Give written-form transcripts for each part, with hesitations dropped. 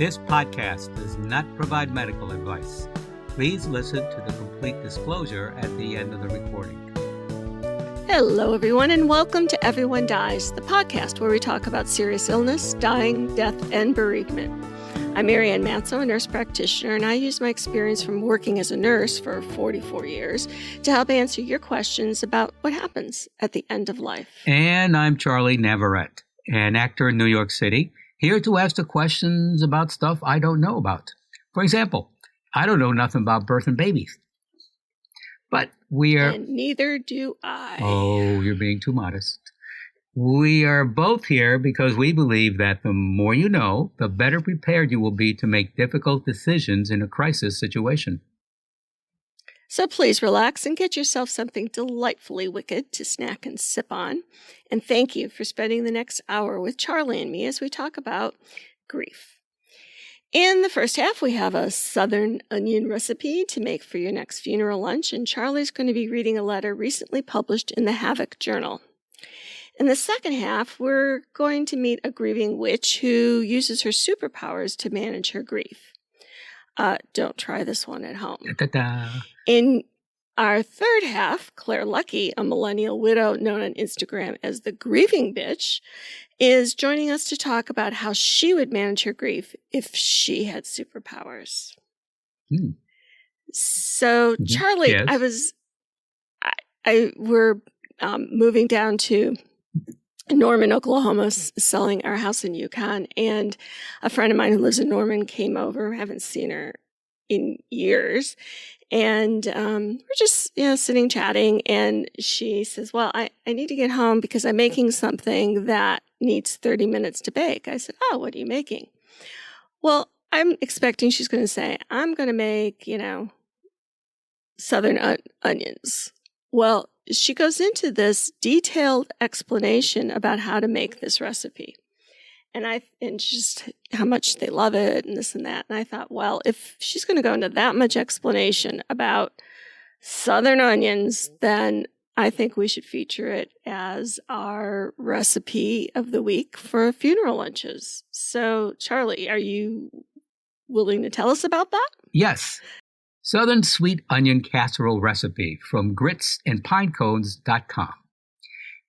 This podcast does not provide medical advice. Please listen to the complete disclosure at the end of the recording. Hello, everyone, and welcome to Everyone Dies, the podcast where we talk about serious illness, dying, death, and bereavement. I'm Marianne Matzo, a nurse practitioner, and I use my experience from working as a nurse for 44 years to help answer your questions about what happens at the end of life. And I'm Charlie Navarrete, an actor in New York City, here to ask the questions about stuff I don't know about. For example, I don't know nothing about birth and babies. But we are... And neither do I. Oh, you're being too modest. We are both here because we believe that the more you know, the better prepared you will be to make difficult decisions in a crisis situation. So please relax and get yourself something delightfully wicked to snack and sip on. And thank you for spending the next hour with Charlie and me as we talk about grief. In the first half, we have a southern onion recipe to make for your next funeral lunch, and Charlie's going to be reading a letter recently published in the Havoc Journal. In the second half, we're going to meet a grieving witch who uses her superpowers to manage her grief. Don't try this one at home. Da-da-da. In our third half, Claire Lucky, a millennial widow known on Instagram as the Grieving Bitch, is joining us to talk about how she would manage her grief if she had superpowers. So, Charlie, Yes. we're moving down to Norman, Oklahoma, selling our house in Yukon, and a friend of mine who lives in Norman came over. Haven't seen her in years, and we're just sitting chatting, and she says, well, I need to get home because I'm making something that needs 30 minutes to bake. I said, oh, what are you making? Well, I'm expecting she's going to say, I'm going to make, southern onions. Well, she goes into this detailed explanation about how to make this recipe. And just how much they love it and this and that. And I thought, well, if she's going to go into that much explanation about southern onions, then I think we should feature it as our recipe of the week for funeral lunches. So, Charlie, are you willing to tell us about that? Yes. Southern Sweet Onion Casserole Recipe from gritsandpinecones.com.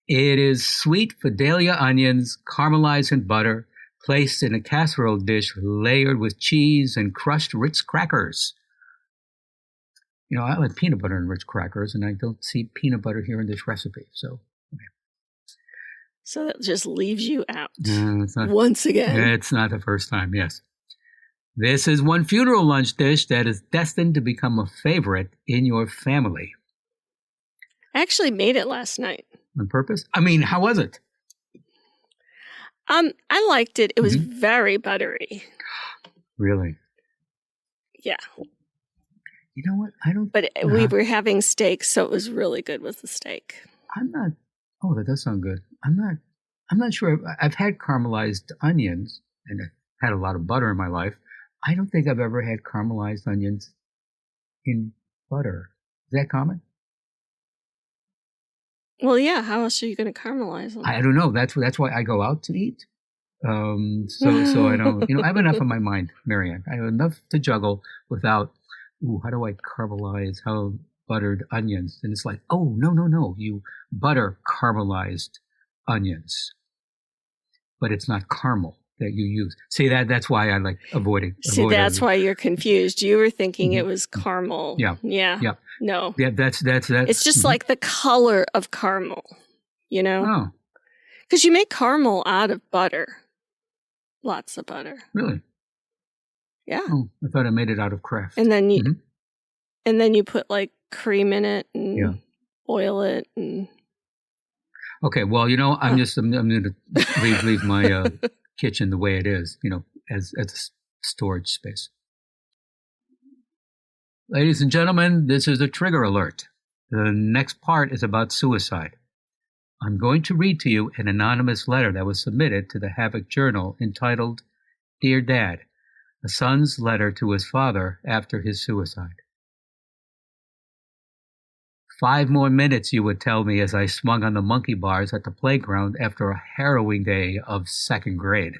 It is sweet Fidelia onions caramelized in butter, placed in a casserole dish layered with cheese and crushed Ritz crackers. I like peanut butter and Ritz crackers, and I don't see peanut butter here in this recipe. So that just leaves you out not, once again. It's not the first time, yes. This is one funeral lunch dish that is destined to become a favorite in your family. I actually made it last night. On purpose? I mean, how was it? I liked it. It was very buttery. Really? Yeah. You know what? I don't... But we were having steak, so it was really good with the steak. I'm not... Oh, that does sound good. I'm not sure. I've had caramelized onions, and I've had a lot of butter in my life. I don't think I've ever had caramelized onions in butter. Is that common? Well, yeah. How else are you going to caramelize them? I don't know. That's why I go out to eat. So I don't. I have enough on my mind, Marianne. I have enough to juggle without. How do I caramelize buttered onions? And it's like, oh no, you butter caramelized onions, but it's not caramel that you use. See, that's why I like avoiding. See, that's why you're confused. You were thinking it was caramel. Yeah. No. Yeah, that's. It's just like the color of caramel, Oh, because you make caramel out of butter, lots of butter. really? Yeah. Oh, I thought I made it out of Kraft. And then you put like cream in it and boil it and. Okay, well, I'm going to leave my kitchen the way it is, as a storage space. Ladies and gentlemen, this is a trigger alert. The next part is about suicide. I'm going to read to you an anonymous letter that was submitted to the Havoc Journal entitled, Dear Dad, a son's letter to his father after his suicide. 5 more minutes, you would tell me as I swung on the monkey bars at the playground after a harrowing day of second grade.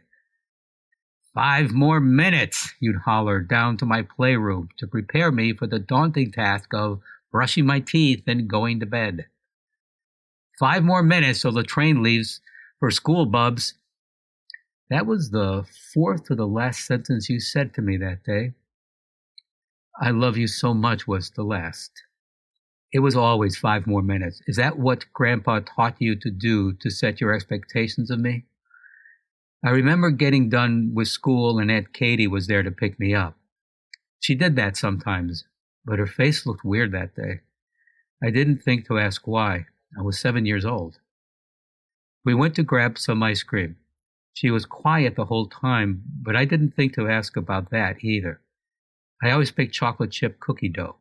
5 more minutes, you'd holler down to my playroom to prepare me for the daunting task of brushing my teeth and going to bed. 5 more minutes till the train leaves for school, Bubs. That was the fourth to the last sentence you said to me that day. I love you so much was the last. It was always 5 more minutes. Is that what Grandpa taught you to do to set your expectations of me? I remember getting done with school and Aunt Katie was there to pick me up. She did that sometimes, but her face looked weird that day. I didn't think to ask why. I was 7 years old. We went to grab some ice cream. She was quiet the whole time, but I didn't think to ask about that either. I always picked chocolate chip cookie dough.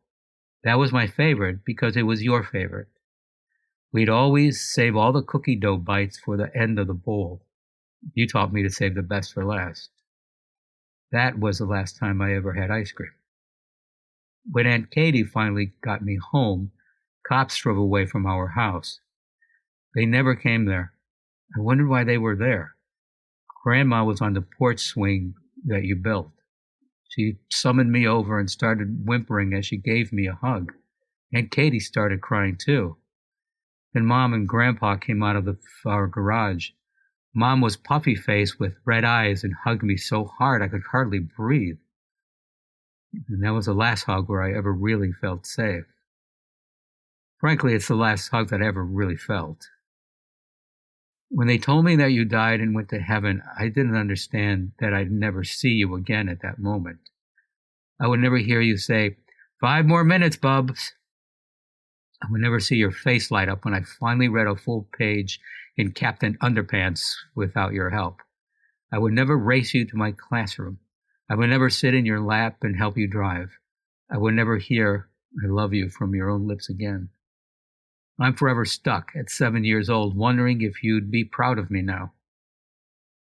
That was my favorite because it was your favorite. We'd always save all the cookie dough bites for the end of the bowl. You taught me to save the best for last. That was the last time I ever had ice cream. When Aunt Katie finally got me home, cops drove away from our house. They never came there. I wondered why they were there. Grandma was on the porch swing that you built. She summoned me over and started whimpering as she gave me a hug. Aunt Katie started crying too. Then Mom and Grandpa came out of our garage. Mom was puffy-faced with red eyes and hugged me so hard I could hardly breathe. And that was the last hug where I ever really felt safe. Frankly, it's the last hug that I ever really felt. When they told me that you died and went to heaven, I didn't understand that I'd never see you again at that moment. I would never hear you say, 5 more minutes, Bubs. I would never see your face light up when I finally read a full page in Captain Underpants without your help. I would never race you to my classroom. I would never sit in your lap and help you drive. I would never hear, I love you from your own lips again. I'm forever stuck at 7 years old, wondering if you'd be proud of me now.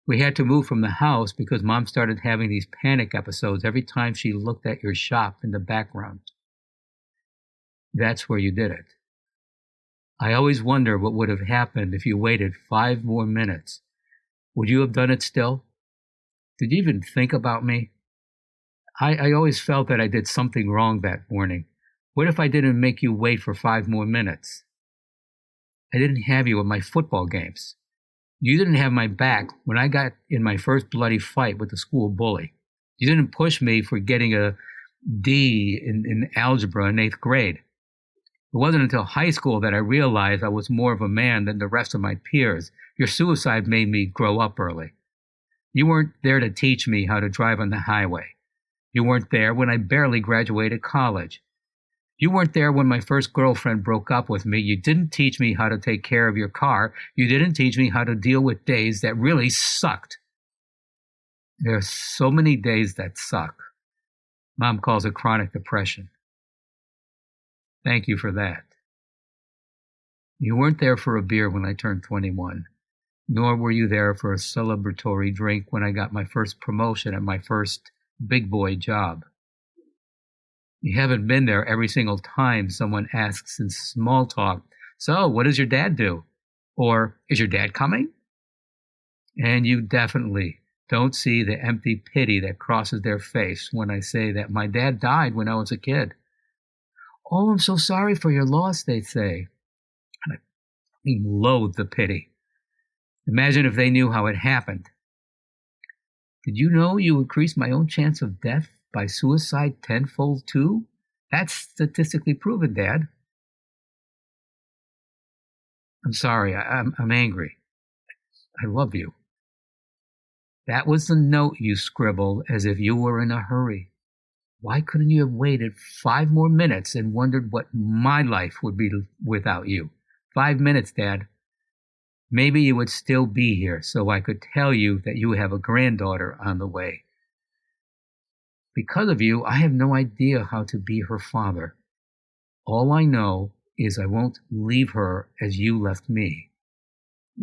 We had to move from the house because Mom started having these panic episodes every time she looked at your shop in the background. That's where you did it. I always wonder what would have happened if you waited 5 more minutes. Would you have done it still? Did you even think about me? I always felt that I did something wrong that morning. What if I didn't make you wait for 5 more minutes? I didn't have you at my football games. You didn't have my back when I got in my first bloody fight with the school bully. You didn't push me for getting a D in algebra in 8th grade. It wasn't until high school that I realized I was more of a man than the rest of my peers. Your suicide made me grow up early. You weren't there to teach me how to drive on the highway. You weren't there when I barely graduated college. You weren't there when my first girlfriend broke up with me. You didn't teach me how to take care of your car. You didn't teach me how to deal with days that really sucked. There are so many days that suck. Mom calls it chronic depression. Thank you for that. You weren't there for a beer when I turned 21, nor were you there for a celebratory drink when I got my first promotion at my first big boy job. You haven't been there every single time someone asks in small talk, so what does your dad do? Or, is your dad coming? And you definitely don't see the empty pity that crosses their face when I say that my dad died when I was a kid. Oh, I'm so sorry for your loss, they say. And I loathe the pity. Imagine if they knew how it happened. Did you know you increased my own chance of death by suicide tenfold too? That's statistically proven, Dad. I'm sorry, I'm angry. I love you. That was the note you scribbled as if you were in a hurry. Why couldn't you have waited 5 more minutes and wondered what my life would be without you? 5 minutes, Dad. Maybe you would still be here so I could tell you that you have a granddaughter on the way. Because of you, I have no idea how to be her father. All I know is I won't leave her as you left me.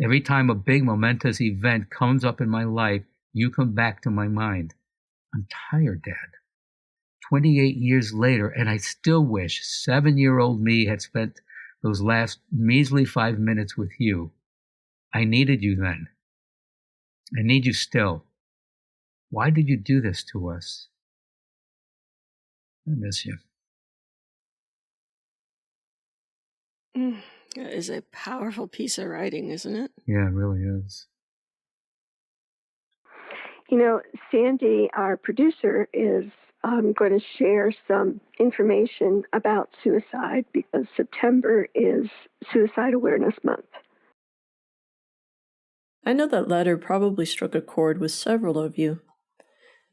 Every time a big momentous event comes up in my life, you come back to my mind. I'm tired, Dad. 28 years later, and I still wish 7-year-old me had spent those last measly 5 minutes with you. I needed you then. I need you still. Why did you do this to us? I miss you. That is a powerful piece of writing, isn't it? Yeah, it really is. You know, Sandy, our producer, is going to share some information about suicide because September is Suicide Awareness Month. I know that letter probably struck a chord with several of you.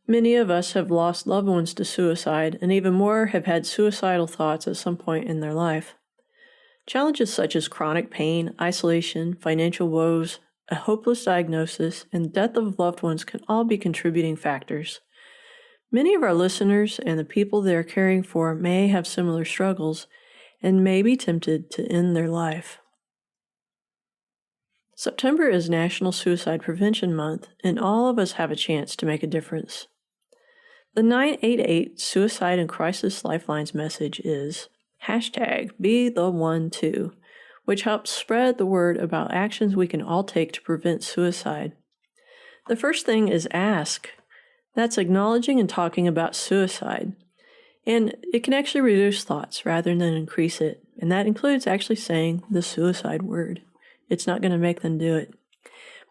Many of us have lost loved ones to suicide, and even more have had suicidal thoughts at some point in their life. Challenges such as chronic pain, isolation, financial woes, a hopeless diagnosis, and death of loved ones can all be contributing factors. Many of our listeners and the people they are caring for may have similar struggles and may be tempted to end their life. September is National Suicide Prevention Month, and all of us have a chance to make a difference. The 988 Suicide and Crisis Lifelines message is #BeTheOne2, which helps spread the word about actions we can all take to prevent suicide. The first thing is ask. That's acknowledging and talking about suicide. And it can actually reduce thoughts rather than increase it. And that includes actually saying the suicide word. It's not going to make them do it.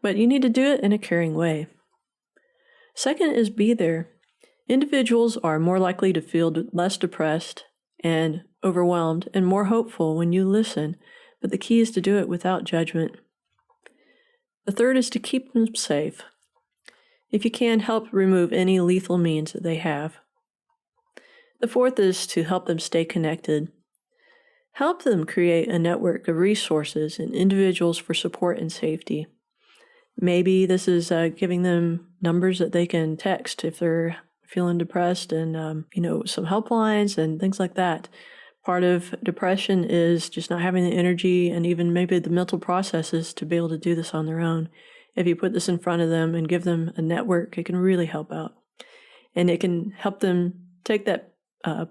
But you need to do it in a caring way. Second is be there. Individuals are more likely to feel less depressed and overwhelmed and more hopeful when you listen, but the key is to do it without judgment. The third is to keep them safe. If you can, help remove any lethal means that they have. The fourth is to help them stay connected. Help them create a network of resources and individuals for support and safety. Maybe this is giving them numbers that they can text if they're feeling depressed and, some helplines and things like that. Part of depression is just not having the energy and even maybe the mental processes to be able to do this on their own. If you put this in front of them and give them a network, it can really help out. And it can help them take that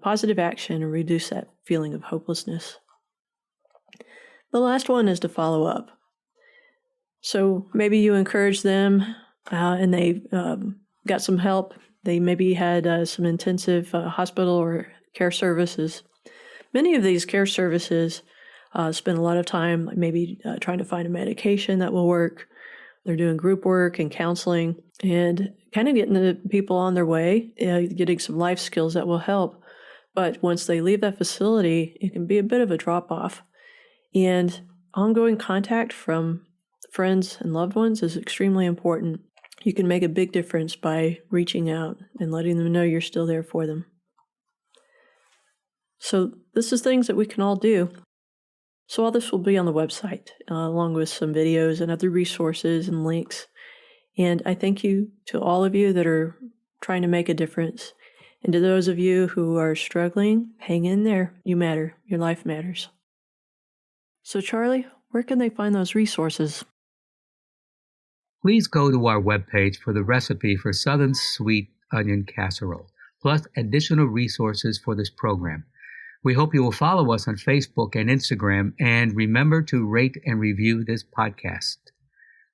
positive action and reduce that feeling of hopelessness. The last one is to follow up. So maybe you encourage them and they got some help. They maybe had some intensive hospital or care services. Many of these care services spend a lot of time maybe trying to find a medication that will work. They're doing group work and counseling and kind of getting the people on their way, getting some life skills that will help. But once they leave that facility, it can be a bit of a drop-off. And ongoing contact from friends and loved ones is extremely important. You can make a big difference by reaching out and letting them know you're still there for them. So this is things that we can all do. So all this will be on the website, along with some videos and other resources and links. And I thank you to all of you that are trying to make a difference. And to those of you who are struggling, hang in there. You matter. Your life matters. So Charlie, where can they find those resources? Please go to our webpage for the recipe for Southern Sweet Onion Casserole, plus additional resources for this program. We hope you will follow us on Facebook and Instagram, and remember to rate and review this podcast.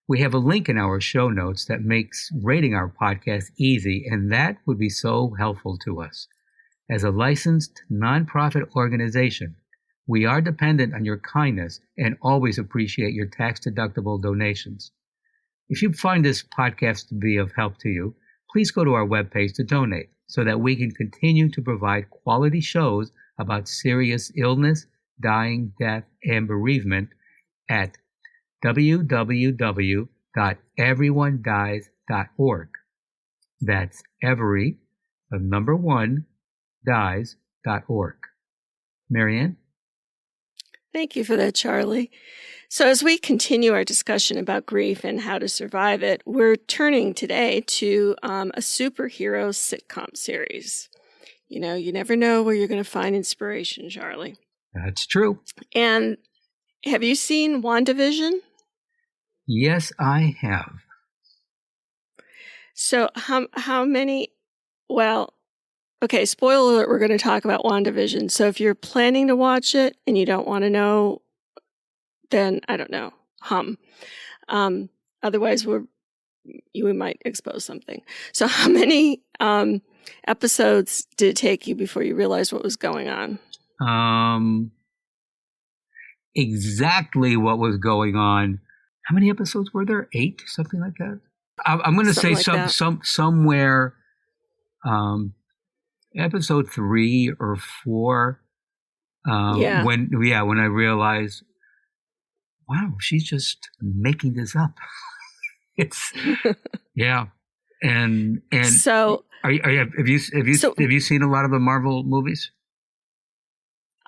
We have a link in our show notes that makes rating our podcast easy, and that would be so helpful to us. As a licensed nonprofit organization, we are dependent on your kindness and always appreciate your tax-deductible donations. If you find this podcast to be of help to you, please go to our webpage to donate so that we can continue to provide quality shows about serious illness, dying, death, and bereavement at www.everyonedies.org. That's every, the number one, dies.org. Marianne? Thank you for that, Charlie. So as we continue our discussion about grief and how to survive it, we're turning today to a superhero sitcom series. You know, you never know where you're going to find inspiration, Charlie. That's true. And have you seen WandaVision? Yes, I have. So how many, well, okay, spoiler alert, we're going to talk about WandaVision. So if you're planning to watch it and you don't want to know, then I don't know, Otherwise, we're you might expose something. So how many episodes did it take you before you realized what was going on? Exactly what was going on. How many episodes were there? 8, something like that. I'm going to say like somewhere, episode 3 or 4. When I realized, wow, she's just making this up. It's and so have you seen a lot of the Marvel movies?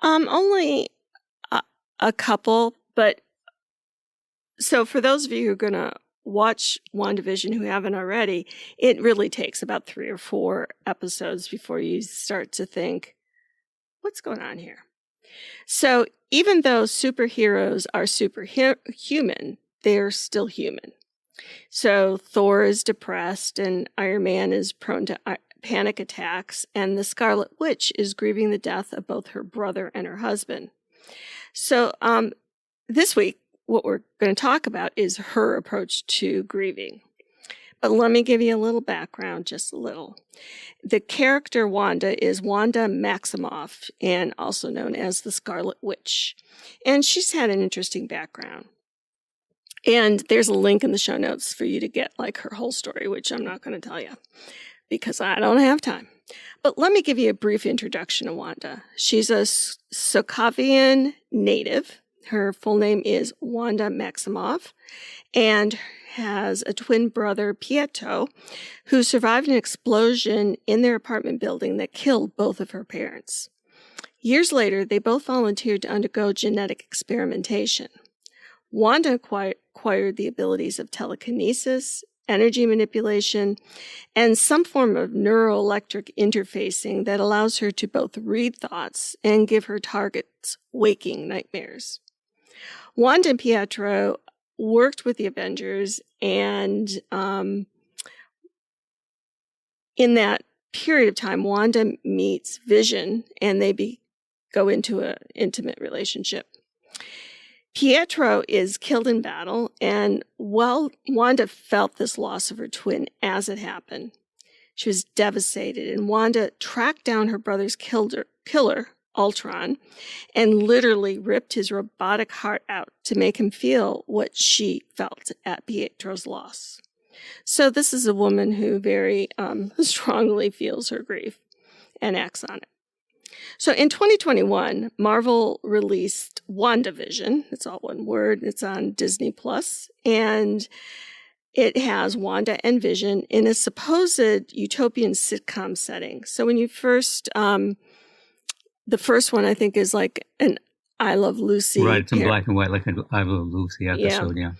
Only a couple, but so for those of you who are going to watch WandaVision who haven't already, it really takes about 3 or 4 episodes before you start to think, what's going on here? So even though superheroes are superhuman, they're still human. So Thor is depressed and Iron Man is prone to panic attacks, and the Scarlet Witch is grieving the death of both her brother and her husband. So this week, what we're going to talk about is her approach to grieving. But let me give you a little background, just a little. The character Wanda is Wanda Maximoff, and also known as the Scarlet Witch. And she's had an interesting background. And there's a link in the show notes for you to get like her whole story, which I'm not going to tell you because I don't have time. But let me give you a brief introduction to Wanda. She's a Sokovian native. Her full name is Wanda Maximoff, and has a twin brother, Pietro, who survived an explosion in their apartment building that killed both of her parents. Years later, they both volunteered to undergo genetic experimentation. Wanda acquired the abilities of telekinesis, energy manipulation, and some form of neuroelectric interfacing that allows her to both read thoughts and give her targets waking nightmares. Wanda and Pietro worked with the Avengers, and in that period of time, Wanda meets Vision, and they go into an intimate relationship. Pietro is killed in battle, and Wanda felt this loss of her twin as it happened. She was devastated, and Wanda tracked down her brother's killer, Ultron, and literally ripped his robotic heart out to make him feel what she felt at Pietro's loss. So this is a woman who very strongly feels her grief and acts on it. So in 2021, Marvel released WandaVision. It's all one word. It's on Disney Plus, and it has Wanda and Vision in a supposed utopian sitcom setting. So when you first, the first one I think is like an I Love Lucy. Right, it's in black and white, like an I Love Lucy episode, yeah.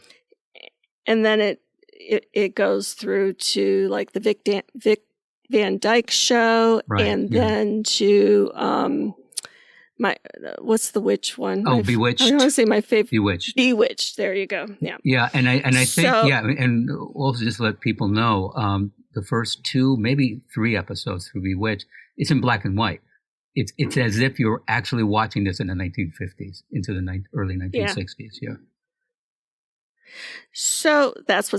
And then it goes through to like the Vic Van Dyke Show, right, and then to what's the witch one? Bewitched. I want to say my favorite. Bewitched. Bewitched. There you go. Yeah. Yeah, and I think and also just let people know the first 2, maybe 3 episodes through Bewitched, it's in black and white. It's as if you're actually watching this in the 1950s into the early 1960s. Yeah. So that's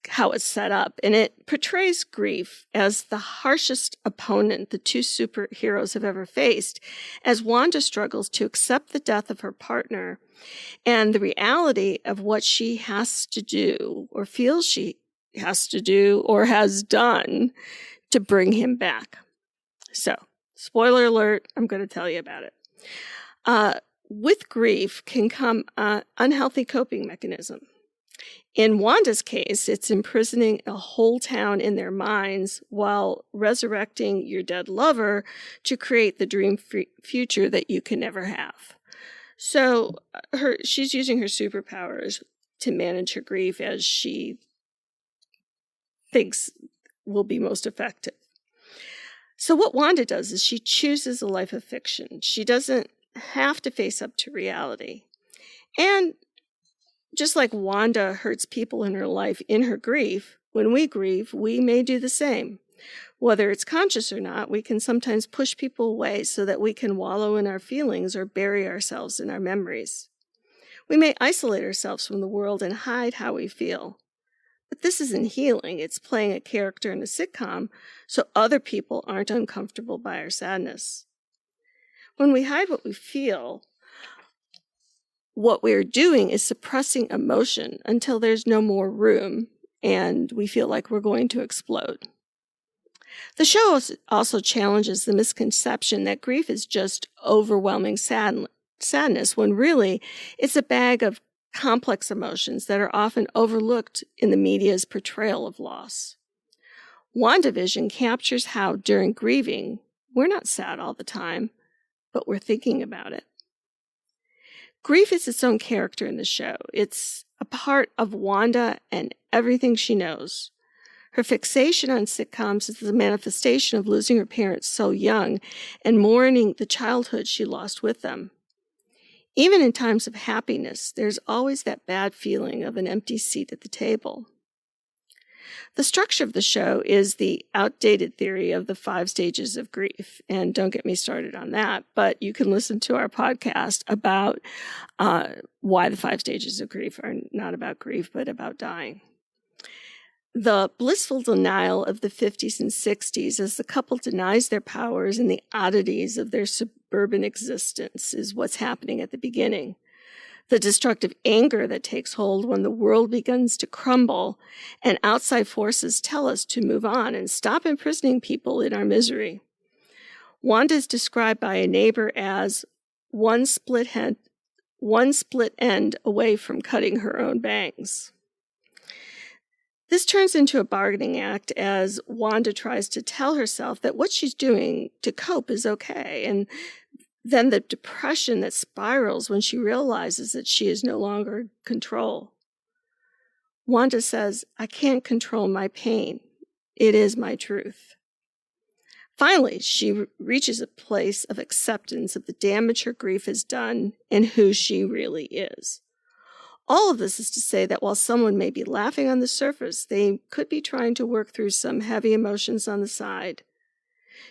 how it's set up, and it portrays grief as the harshest opponent the 2 superheroes have ever faced, as Wanda struggles to accept the death of her partner and the reality of what she has to do or feels she has to do or has done to bring him back. So, spoiler alert, I'm going to tell you about it. With grief can come an unhealthy coping mechanism. In Wanda's case, it's imprisoning a whole town in their minds while resurrecting your dead lover to create the dream future that you can never have. So she's using her superpowers to manage her grief as she thinks will be most effective. So what Wanda does is she chooses a life of fiction. She doesn't have to face up to reality. And just like Wanda hurts people in her life in her grief, when we grieve, we may do the same. Whether it's conscious or not, we can sometimes push people away so that we can wallow in our feelings or bury ourselves in our memories. We may isolate ourselves from the world and hide how we feel. But this isn't healing. It's playing a character in a sitcom so other people aren't uncomfortable by our sadness. When we hide what we feel, what we're doing is suppressing emotion until there's no more room and we feel like we're going to explode. The show also challenges the misconception that grief is just overwhelming sadness, when really it's a bag of complex emotions that are often overlooked in the media's portrayal of loss. WandaVision captures how, during grieving, we're not sad all the time, but we're thinking about it. Grief is its own character in the show. It's a part of Wanda and everything she knows. Her fixation on sitcoms is the manifestation of losing her parents so young and mourning the childhood she lost with them. Even in times of happiness, there's always that bad feeling of an empty seat at the table. The structure of the show is the outdated theory of the 5 stages of grief. And don't get me started on that, but you can listen to our podcast about why the 5 stages of grief are not about grief, but about dying. The blissful denial of the 50s and 60s as the couple denies their powers and the oddities of their suburban existence is what's happening at the beginning. The destructive anger that takes hold when the world begins to crumble and outside forces tell us to move on and stop imprisoning people in our misery. Wanda is described by a neighbor as one split end away from cutting her own bangs. This turns into a bargaining act as Wanda tries to tell herself that what she's doing to cope is okay, and then the depression that spirals when she realizes that she is no longer in control. Wanda says, "I can't control my pain. It is my truth." Finally, she reaches a place of acceptance of the damage her grief has done and who she really is. All of this is to say that while someone may be laughing on the surface, they could be trying to work through some heavy emotions on the side.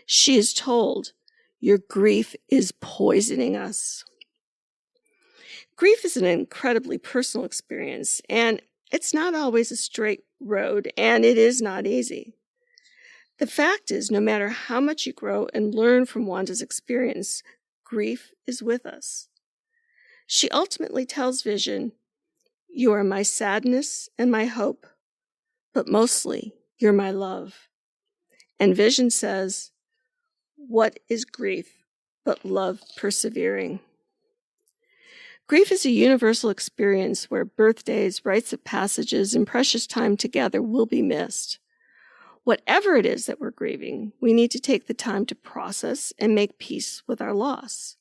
She is told, "Your grief is poisoning us." Grief is an incredibly personal experience, and it's not always a straight road, and it is not easy. The fact is, no matter how much you grow and learn from Wanda's experience, grief is with us. She ultimately tells Vision, "You are my sadness and my hope, but mostly you're my love." And Vision says, "What is grief but love persevering?" Grief is a universal experience where birthdays, rites of passages, and precious time together will be missed. Whatever it is that we're grieving, we need to take the time to process and make peace with our loss.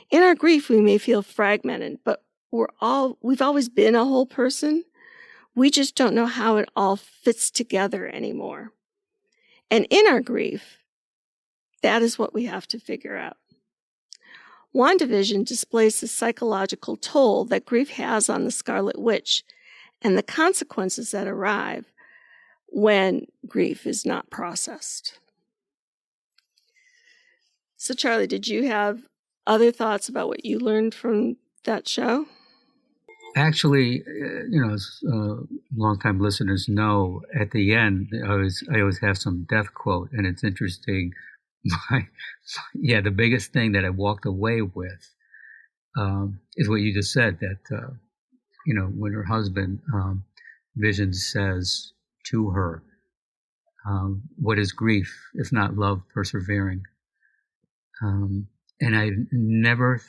In our grief, we may feel fragmented, but we've always been a whole person. We just don't know how it all fits together anymore. And in our grief, that is what we have to figure out. WandaVision displays the psychological toll that grief has on the Scarlet Witch and the consequences that arrive when grief is not processed. So, Charlie, did you have other thoughts about what you learned from that show? Actually, as longtime listeners know, at the end, I always have some death quote, and it's interesting. The biggest thing that I walked away with is what you just said, that, when her husband, Vision, says to her, "What is grief if not love persevering?" And I never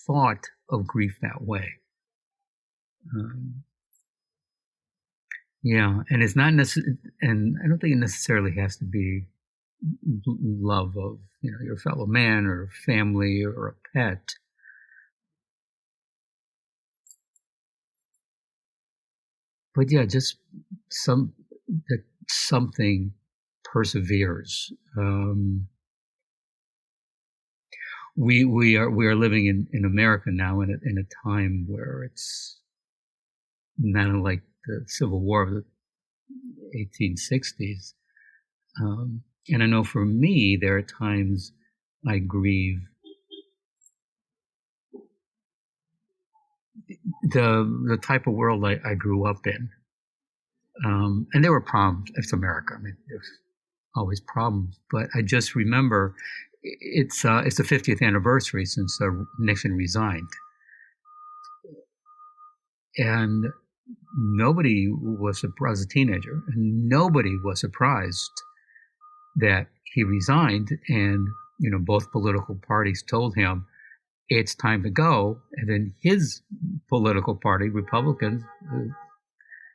thought of grief that way. And it's not and I don't think it necessarily has to be love of your fellow man or family or a pet. But just that something perseveres. We are living in America now in a time where it's not unlike the Civil War of the 1860s. And I know for me, there are times I grieve the type of world I grew up in. And there were problems. It's America. I mean, there's always problems. But I just remember it's the 50th anniversary since Nixon resigned, and nobody was surprised. I was a teenager, and nobody was surprised that he resigned. And both political parties told him it's time to go. And then his political party, Republicans,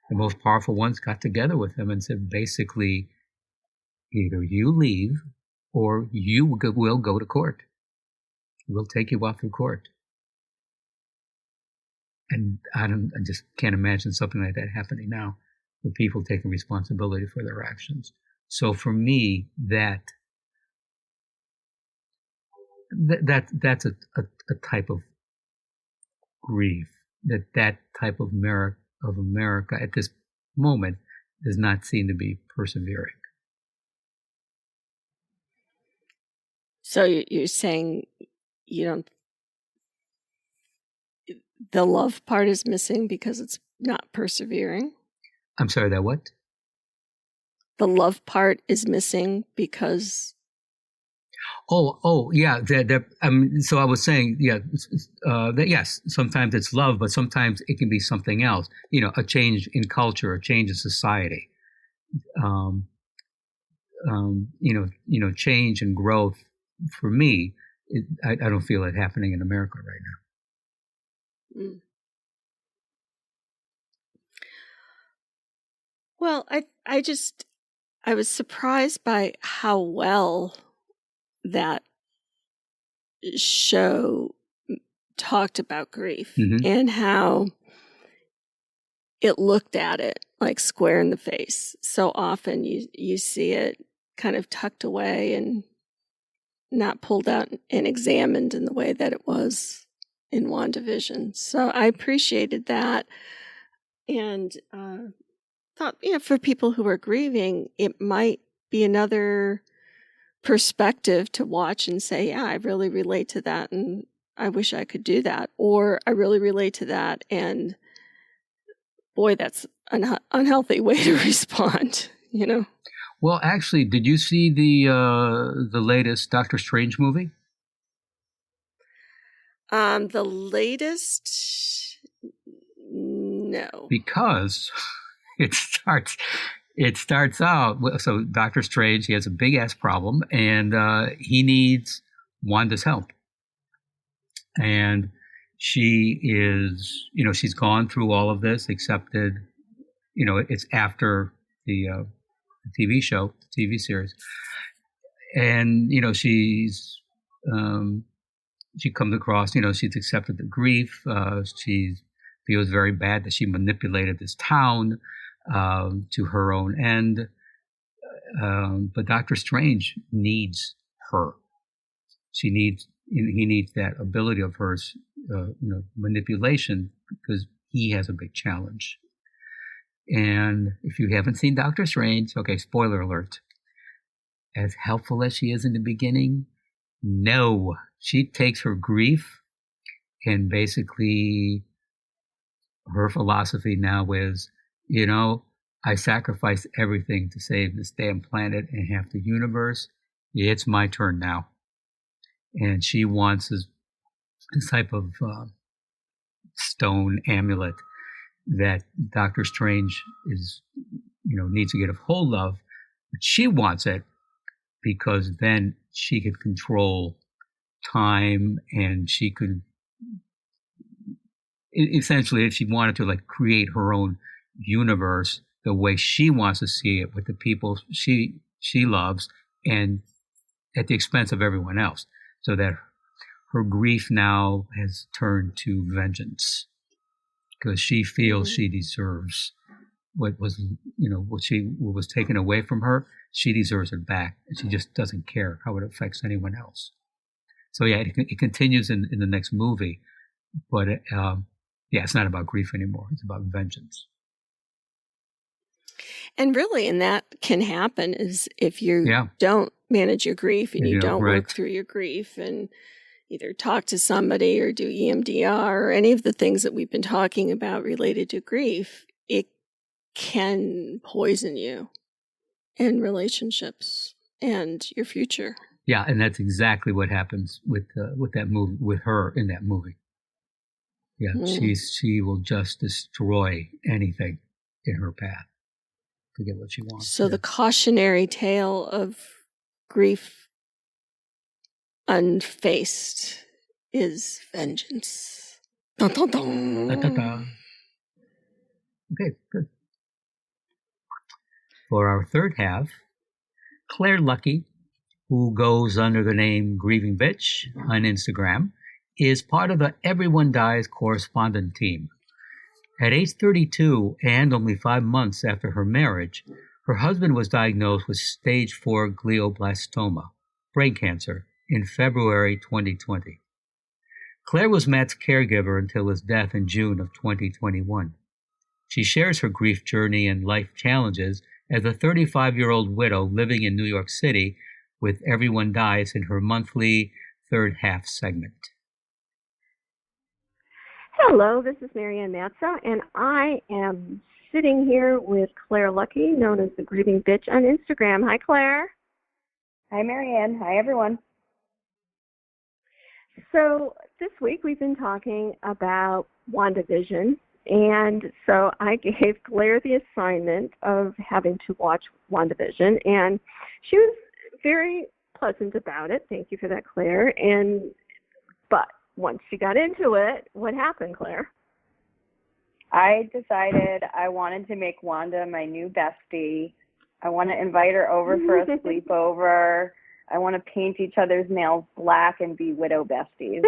the most powerful ones, got together with him and said, basically, either you leave or you will go to court. We'll take you off of court. And I just can't imagine something like that happening now, with people taking responsibility for their actions. So for me, that's a type of grief, that type of America at this moment does not seem to be persevering. So you're saying the love part is missing because it's not persevering? I'm sorry, that what? The love part is missing because... Yeah. So I was saying, that yes, sometimes it's love, but sometimes it can be something else. A change in culture, a change in society. Change and growth. For me, I don't feel it happening in America right now. Mm. Well, I was surprised by how well that show talked about grief, Mm-hmm. and how it looked at it like square in the face. So often you see it kind of tucked away and not pulled out and examined in the way that it was in WandaVision. So I appreciated that, and thought, for people who are grieving, it might be another perspective to watch and say, yeah, I really relate to that, and I wish I could do that, or I really relate to that, and boy, that's an unhealthy way to respond. Well, actually, did you see the latest Doctor Strange movie? The latest, no. Because it starts out. So Doctor Strange, he has a big ass problem, and he needs Wanda's help. And she is, she's gone through all of this, accepted. It's after the TV show, the TV series, and she comes across, she's accepted the grief. She feels very bad that she manipulated this town to her own end. But Doctor Strange needs her. He needs that ability of hers, manipulation, because he has a big challenge. And if you haven't seen Doctor Strange, okay, spoiler alert, as helpful as she is in the beginning, no, she takes her grief, and basically her philosophy now is, I sacrificed everything to save this damn planet and half the universe. It's my turn now. And she wants this type of stone amulet that Doctor Strange needs to get a hold of. But she wants it because then she could control time, and she could essentially, if she wanted to, create her own universe the way she wants to see it, with the people she loves, and at the expense of everyone else, so that her grief now has turned to vengeance, because she feels she deserves what was taken away from her. She deserves it back, and she just doesn't care how it affects anyone else. So yeah, it continues in the next movie, but it's not about grief anymore. It's about vengeance. And really, and that can happen is if you don't manage your grief, and you don't work through your grief, and either talk to somebody or do EMDR or any of the things that we've been talking about related to grief, it can poison you and relationships and your future. Yeah, and that's exactly what happens with that movie, with her in that movie. Yeah, she will just destroy anything in her path to get what she wants. So the cautionary tale of grief unfaced is vengeance. Dun, dun, dun. Da, da, da. Okay, good. For our third half, Claire Lucky, who goes under the name Grieving Bitch on Instagram, is part of the Everyone Dies correspondent team. At age 32 and only 5 months after her marriage, her husband was diagnosed with stage 4 glioblastoma, brain cancer, in February 2020. Claire was Matt's caregiver until his death in June of 2021. She shares her grief journey and life challenges as a 35-year-old widow living in New York City with Everyone Dies in her monthly third half segment. Hello, this is Marianne Matza, and I am sitting here with Claire Lucky, known as the Grieving Bitch on Instagram. Hi, Claire. Hi, Marianne. Hi, everyone. So this week we've been talking about WandaVision, and so I gave Claire the assignment of having to watch WandaVision, and she was very pleasant about it. Thank you for that, Claire. But once she got into it, what happened, Claire? I decided I wanted to make Wanda my new bestie. I want to invite her over for a sleepover. I want to paint each other's nails black and be widow besties.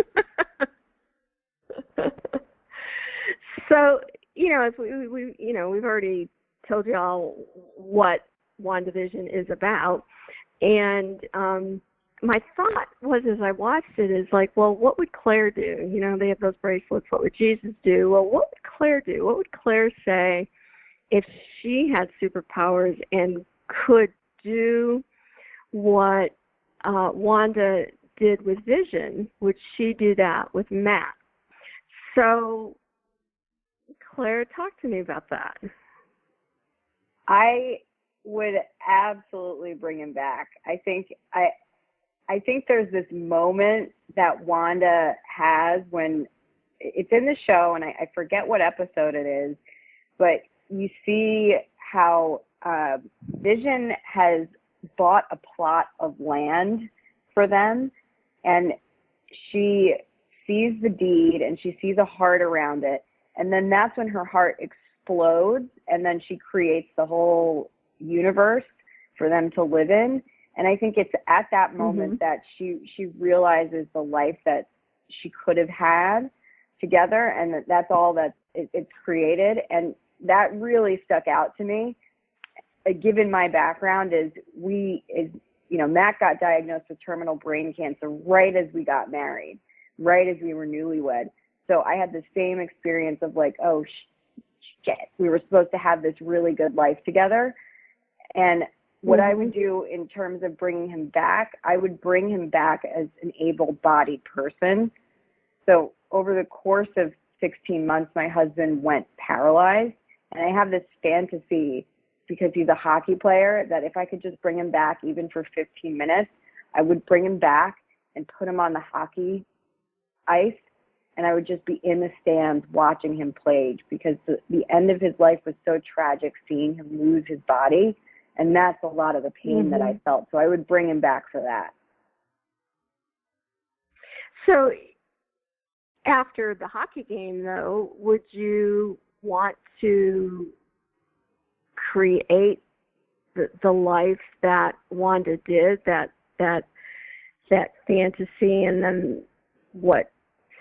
So, as we've already told y'all what WandaVision is about, and my thought was, as I watched it, is like, well, what would Claire do? They have those bracelets. What would Jesus do? Well, what would Claire do? What would Claire say if she had superpowers and could do what Wanda did with Vision? Would she do that with Matt? So, Claire, talk to me about that. I would absolutely bring him back. I think there's this moment that Wanda has when it's in the show, and I forget what episode it is, but you see how Vision has bought a plot of land for them, and she sees the deed and she sees a heart around it, and then that's when her heart explodes, and then she creates the whole universe for them to live in. And I think it's at that moment that she realizes the life that she could have had together, and that's all that it's created. And that really stuck out to me. Given my background, Matt got diagnosed with terminal brain cancer right as we got married, right as we were newlywed. So I had the same experience of like, oh shit, we were supposed to have this really good life together. And what I would do in terms of bringing him back, I would bring him back as an able-bodied person. So over the course of 16 months, my husband went paralyzed. And I have this fantasy, because he's a hockey player, that if I could just bring him back even for 15 minutes, I would bring him back and put him on the hockey ice, and I would just be in the stands watching him play, because the end of his life was so tragic, seeing him lose his body. And that's a lot of the pain that I felt. So I would bring him back for that. So after the hockey game, though, would you want to create the life that Wanda did, that fantasy, and then what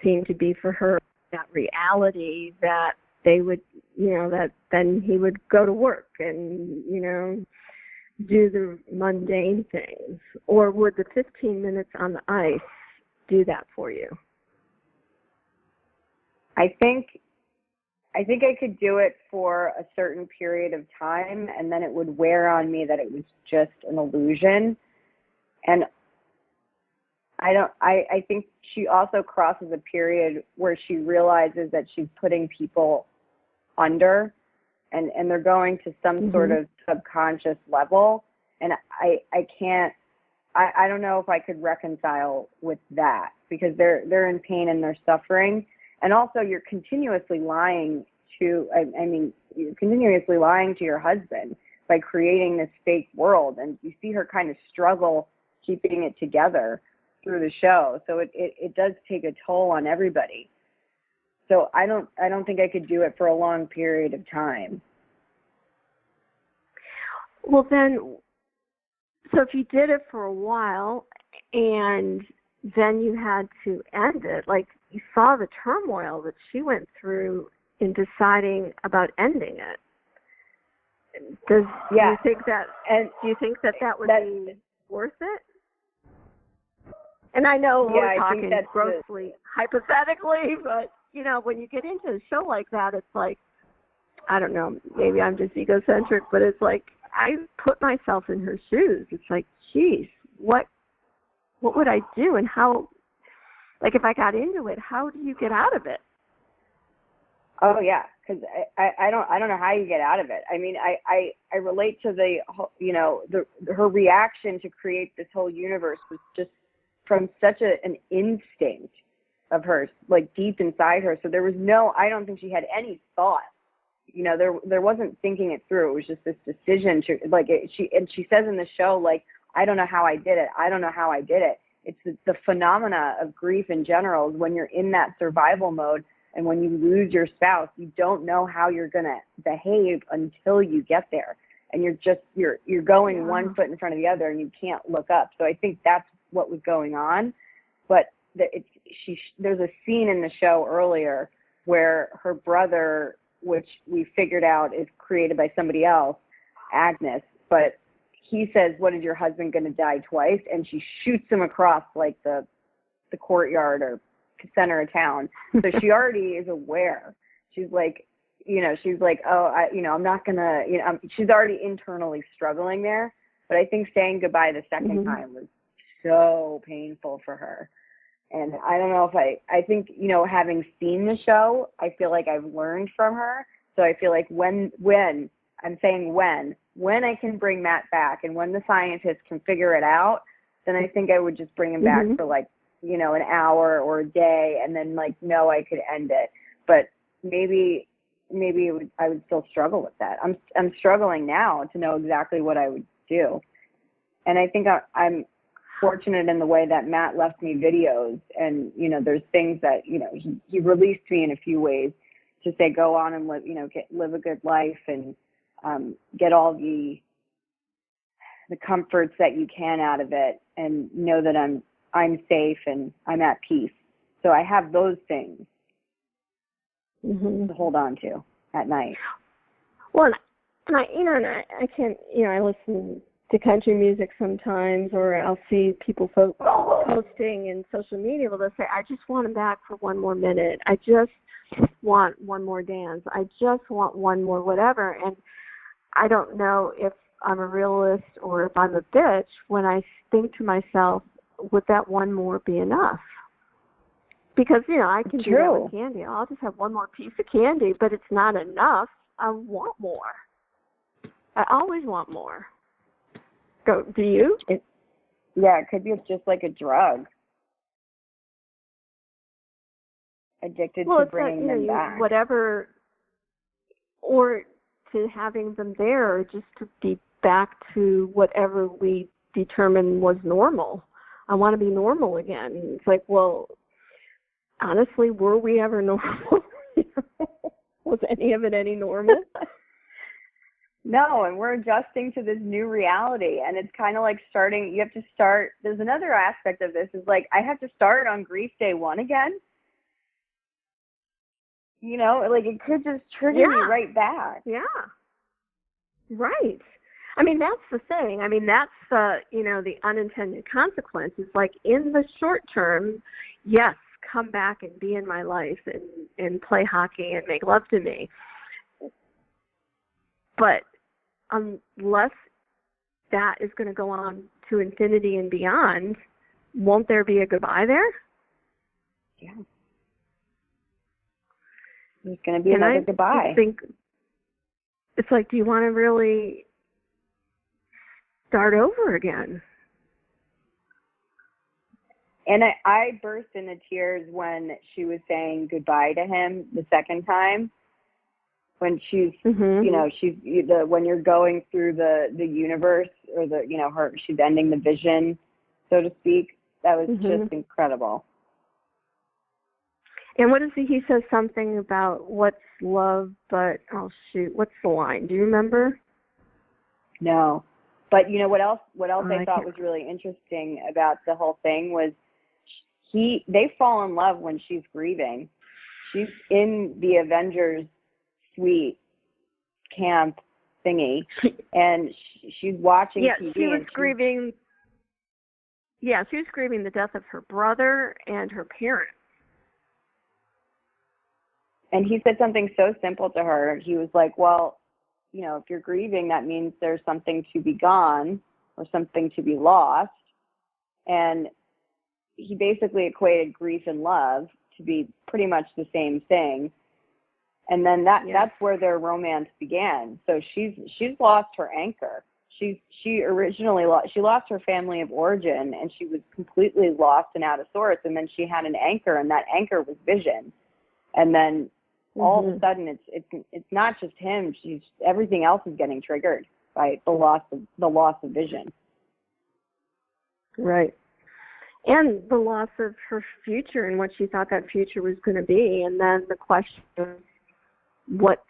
seemed to be for her that reality, that they would, that then he would go to work and, do the mundane things? Or would the 15 minutes on the ice do that for you? I think I could do it for a certain period of time, and then it would wear on me that it was just an illusion. And I think she also crosses a period where she realizes that she's putting people under, and they're going to some sort of subconscious level, and I don't know if I could reconcile with that, because they're in pain and they're suffering, and also you're continuously lying to you're continuously lying to your husband by creating this fake world, and you see her kind of struggle keeping it together through the show. So it does take a toll on everybody. So I don't think I could do it for a long period of time. Well, then, so if you did it for a while and then you had to end it, like you saw the turmoil that she went through in deciding about ending it. Do you think that would be worth it? And I know we're talking grossly hypothetically, but when you get into a show like that, it's like, I don't know, maybe I'm just egocentric, but it's like I put myself in her shoes. It's like, geez, what would I do, and how? Like, if I got into it, how do you get out of it? Oh yeah, because I don't know how you get out of it. I mean, I relate to her reaction to create this whole universe was just from such an instinct of hers, like deep inside her. So there was I don't think she had any thought. There wasn't thinking it through. It was just this decision to she says in the show, like, I don't know how I did it. I don't know how I did it. It's the phenomena of grief in general. When you're in that survival mode and when you lose your spouse, you don't know how you're going to behave until you get there. And you're going one foot in front of the other and you can't look up. So I think that's what was going on. But there's a scene in the show earlier where her brother, which we figured out is created by somebody else, Agnes, but he says, "What, is your husband going to die twice?" And she shoots him across like the courtyard or center of town. So she already is aware. She's like, oh, I'm not going to, she's already internally struggling there. But I think saying goodbye the second time was so painful for her. And I don't know if I think, having seen the show, I feel like I've learned from her. So I feel like when I can bring Matt back and when the scientists can figure it out, then I think I would just bring him back for an hour or a day, and then no, I could end it. But maybe I would still struggle with that. I'm struggling now to know exactly what I would do. And I think I'm fortunate in the way that Matt left me videos, and there's things that he released me in a few ways to say go on and live a good life and get all the comforts that you can out of it, and know that I'm safe and I'm at peace. So I have those things to hold on to at night. Well, and I can't, I listen to country music sometimes, or I'll see people posting in social media where they'll say, I just want him back for one more minute. I just want one more dance. I just want one more whatever. And I don't know if I'm a realist or if I'm a bitch when I think to myself, would that one more be enough? Because, I can do that with candy. I'll just have one more piece of candy, but it's not enough. I want more. I always want more. Do you? It could be just like a drug. Addicted to bringing them back. Whatever, or to having them there just to be back to whatever we determined was normal. I want to be normal again. It's like, well, honestly, were we ever normal? Was any of it any normal? No, and we're adjusting to this new reality, and it's kind of like you have to start. There's another aspect of this is I have to start on grief day one again. It could just trigger me right back. Yeah. Right. I mean, that's the thing. I mean, that's the unintended consequences. Like, in the short term, yes, come back and be in my life and play hockey and make love to me. But unless that is going to go on to infinity and beyond, won't there be a goodbye there? Yeah. There's going to be another goodbye. it's like, do you want to really start over again? And I burst into tears when she was saying goodbye to him the second time. When she's, when you're going through the universe, or she's ending the vision, so to speak. That was just incredible. And what is he says something about what's love, but, oh shoot, what's the line? Do you remember? No. But you know what else I thought was really interesting about the whole thing was they fall in love when she's grieving. She's in the Avengers suite camp thingy, and she's watching TV. She was grieving. Yeah, she was grieving the death of her brother and her parents. And he said something so simple to her. He was like, well, if you're grieving, that means there's something to be gone or something to be lost. And he basically equated grief and love to be pretty much the same thing. And then that's where their romance began. So she's lost her anchor. She originally lost her family of origin, and she was completely lost and out of sorts. And then she had an anchor, and that anchor was Vision. And then all of a sudden, it's not just him. Everything else is getting triggered by the loss of Vision. Right. And the loss of her future and what she thought that future was going to be. And then the question is, what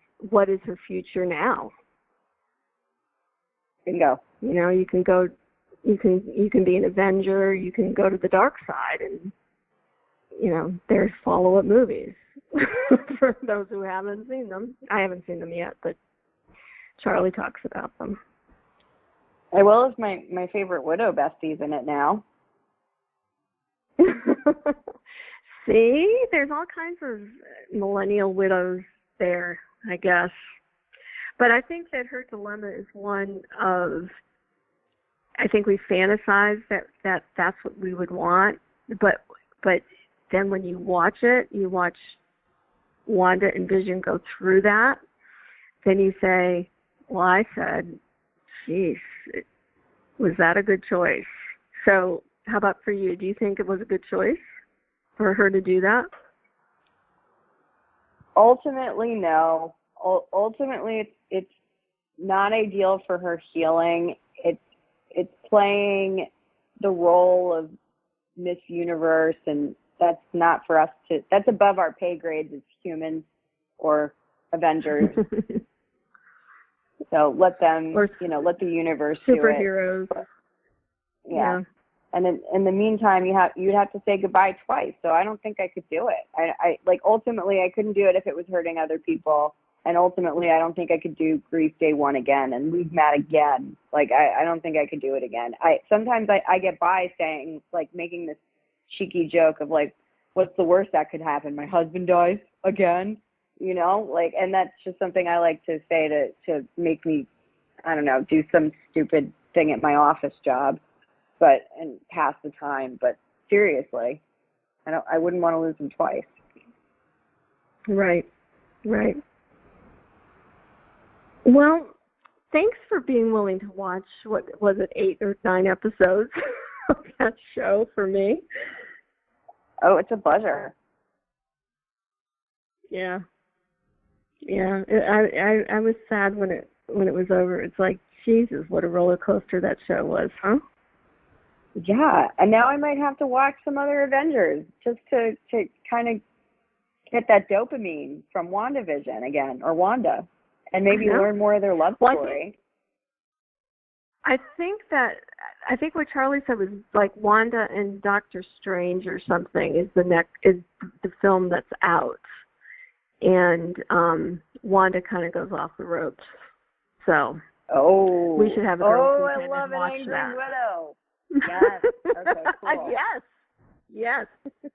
is her future now? Bingo. You can be an Avenger, you can go to the dark side, and there's follow-up movies for those who haven't seen them. I haven't seen them yet, but Charlie talks about them. I will if my favorite Widow bestie's in it now. See, there's all kinds of millennial widows there, I guess. But I think that her dilemma is one of, I think we fantasize that's what we would want, but then when you watch it, you watch Wanda and Vision go through that, then you say, well, I said, geez, was that a good choice? So how about for you? Do you think it was a good choice for her to do that? Ultimately, no. Ultimately, it's not ideal for her healing. It's playing the role of Miss Universe, and that's not for us to. That's above our pay grades as humans or Avengers. So let them, let the universe do it. Superheroes. Yeah. And then in the meantime, you'd have to say goodbye twice. So I don't think I could do it. I ultimately I couldn't do it if it was hurting other people. And ultimately, I don't think I could do Grief Day 1 again and leave Matt again. I don't think I could do it again. Sometimes I get by saying, making this cheeky joke of what's the worst that could happen? My husband dies again, and that's just something I like to say to make me, I don't know, do some stupid thing at my office job, and pass the time. But seriously, I wouldn't want to lose him twice. Right. Well, thanks for being willing to watch, what was it, 8 or 9 episodes of that show for me. Oh, it's a pleasure. Yeah. I was sad when it was over. It's like, Jesus, what a roller coaster that show was, huh? Yeah, and now I might have to watch some other Avengers just to kind of get that dopamine from WandaVision again, or Wanda. And maybe learn more of their love story. I think what Charlie said was Wanda and Doctor Strange or something is the film that's out, and Wanda kind of goes off the ropes. So we should have a girl I love watch an angry that. widow. Yes. Okay. Cool.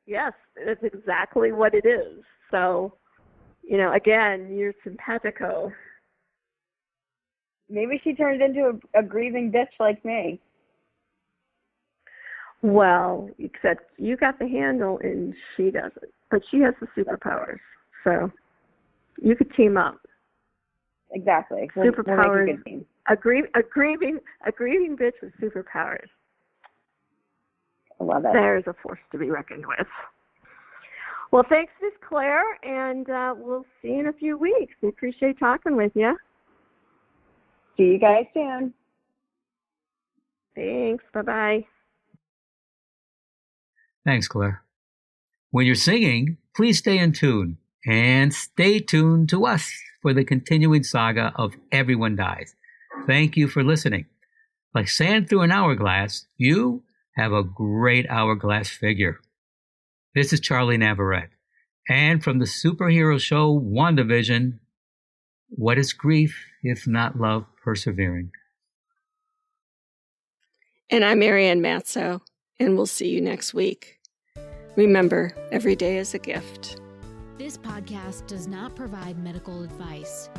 Yes. That's exactly what it is. So. Again, you're simpatico. Maybe she turned into a grieving bitch like me. Well, except you got the handle and she doesn't. But she has the superpowers. So you could team up. Exactly. We'll make a Superpowers. good team. A grieving bitch with superpowers. I love it. There's a force to be reckoned with. Well, thanks, Miss Claire, and we'll see you in a few weeks. We appreciate talking with you. See you guys soon. Thanks. Bye-bye. Thanks, Claire. When you're singing, please stay in tune and stay tuned to us for the continuing saga of Everyone Dies. Thank you for listening. Like sand through an hourglass, you have a great hourglass figure. This is Charlie Navarrete, and from the superhero show WandaVision, what is grief if not love persevering? And I'm Marianne Matzo, and we'll see you next week. Remember, every day is a gift. This podcast does not provide medical advice.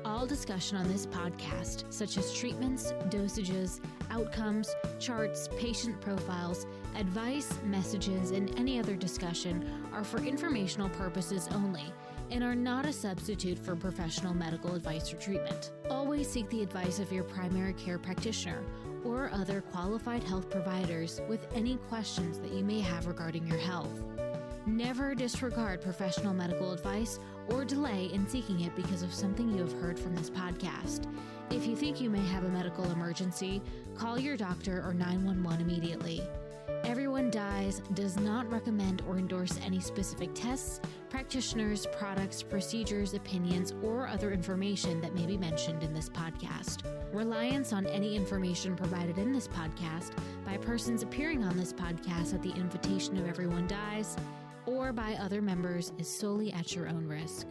All discussion on this podcast, such as treatments, dosages, outcomes, charts, patient profiles, advice, messages, and any other discussion are for informational purposes only and are not a substitute for professional medical advice or treatment. Always seek the advice of your primary care practitioner or other qualified health providers with any questions that you may have regarding your health. Never disregard professional medical advice or delay in seeking it because of something you have heard from this podcast. If you think you may have a medical emergency, call your doctor or 911 immediately. Everyone Dies does not recommend or endorse any specific tests, practitioners, products, procedures, opinions, or other information that may be mentioned in this podcast. Reliance on any information provided in this podcast by persons appearing on this podcast at the invitation of Everyone Dies or by other members is solely at your own risk.